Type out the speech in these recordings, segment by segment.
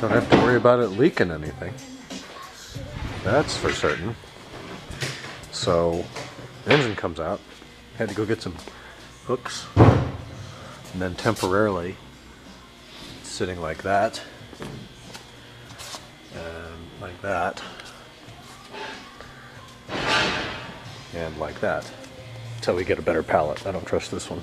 Don't have to worry about it leaking anything. That's for certain. So, the engine comes out. Had to go get some hooks. And then temporarily, sitting like that. And like that. And like that. Until we get a better pallet. I don't trust this one.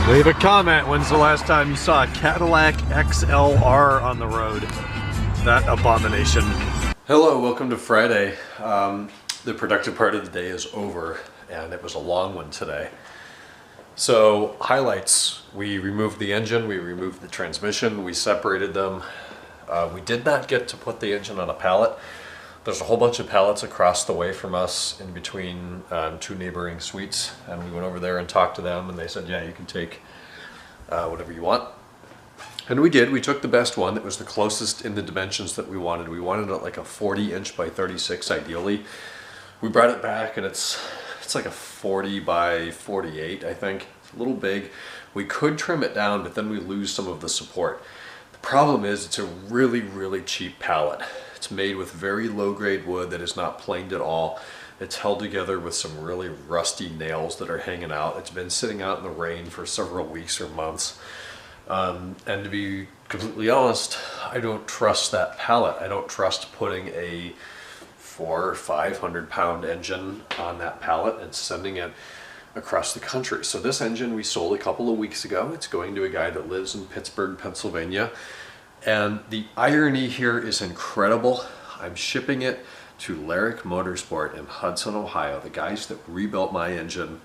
Leave a comment. When's the last time you saw a Cadillac XLR on the road? That abomination. Hello, welcome to Friday. The productive part of the day is over, and it was a long one today. So, highlights. We removed the engine, we removed the transmission, we separated them. We did not get to put the engine on a pallet. There's a whole bunch of pallets across the way from us in between two neighboring suites, and we went over there and talked to them, and they said, yeah, you can take whatever you want. And we did. We took the best one that was the closest in the dimensions that we wanted. We wanted it like a 40 inch by 36 ideally. We brought it back and it's like a 40 by 48, I think. It's a little big. We could trim it down, but then we lose some of the support. The problem is it's a really, really cheap pallet. It's made with very low-grade wood that is not planed at all. It's held together with some really rusty nails that are hanging out. It's been sitting out in the rain for several weeks or months. And to be completely honest, I don't trust that pallet. I don't trust putting a 400 or 500 pound engine on that pallet and sending it across the country. So this engine we sold a couple of weeks ago. It's going to a guy that lives in Pittsburgh, Pennsylvania. And the irony here is incredible. I'm shipping it to Lyric Motorsport in Hudson, Ohio, the guys that rebuilt my engine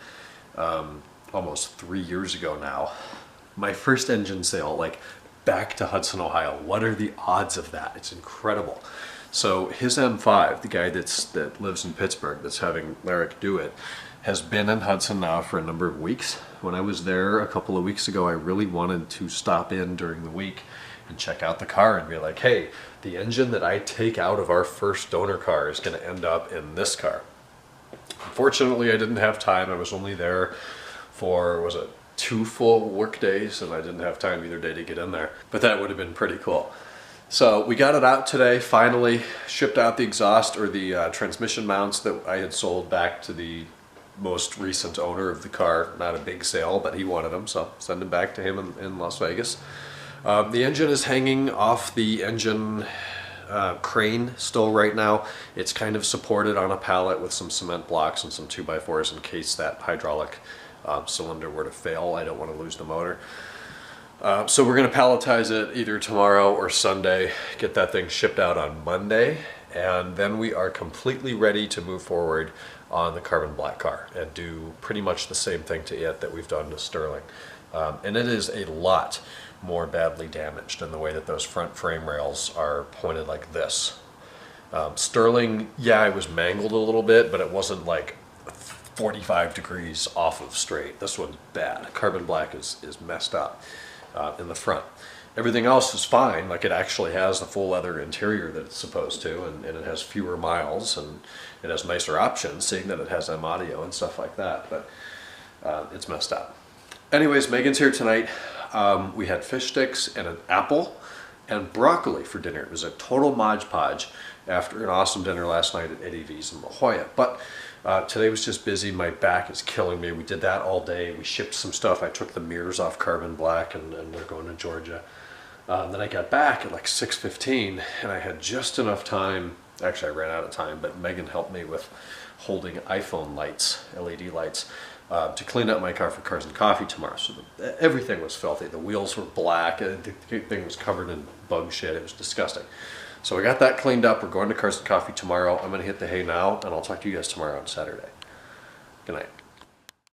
almost 3 years ago now. My first engine sale, like back to Hudson, Ohio. What are the odds of that? It's incredible. So his M5, the guy that lives in Pittsburgh that's having Lyric do it, has been in Hudson now for a number of weeks. When I was there a couple of weeks ago, I really wanted to stop in during the week and check out the car and be like, hey, the engine that I take out of our first donor car is going to end up in this car. Unfortunately, I didn't have time. I was only there for, was it 2 full work days, and I didn't have time either day to get in there. But that would have been pretty cool. So we got it out today, finally shipped out the exhaust or the transmission mounts that I had sold back to the most recent owner of the car. Not a big sale, but he wanted them, so send them back to him in Las Vegas. The engine is hanging off the engine crane still right now. It's kind of supported on a pallet with some cement blocks and some 2x4s in case that hydraulic cylinder were to fail. I don't want to lose the motor. So we're going to palletize it either tomorrow or Sunday, get that thing shipped out on Monday, and then we are completely ready to move forward on the carbon black car and do pretty much the same thing to it that we've done to Sterling. And it is a lot more badly damaged in the way that those front frame rails are pointed like this. Sterling, yeah, it was mangled a little bit, but it wasn't like 45 degrees off of straight. This one's bad. Carbon black is messed up in the front. Everything else is fine. Like, it actually has the full leather interior that it's supposed to, and it has fewer miles, and it has nicer options, seeing that it has M audio and stuff like that, but it's messed up. Anyways, Megan's here tonight. We had fish sticks and an apple and broccoli for dinner. It was a total Mod Podge after an awesome dinner last night at Eddie V's in La Jolla. But today was just busy. My back is killing me. We did that all day. We shipped some stuff. I took the mirrors off carbon black, and we're going to Georgia. Then I got back at like 6:15, and I had just enough time. Actually, I ran out of time, but Megan helped me with holding iPhone lights, LED lights, to clean up my car for Cars and Coffee tomorrow. So everything was filthy. The wheels were black. The thing was covered in bug shit. It was disgusting. So we got that cleaned up. We're going to Cars and Coffee tomorrow. I'm going to hit the hay now, and I'll talk to you guys tomorrow on Saturday. Good night.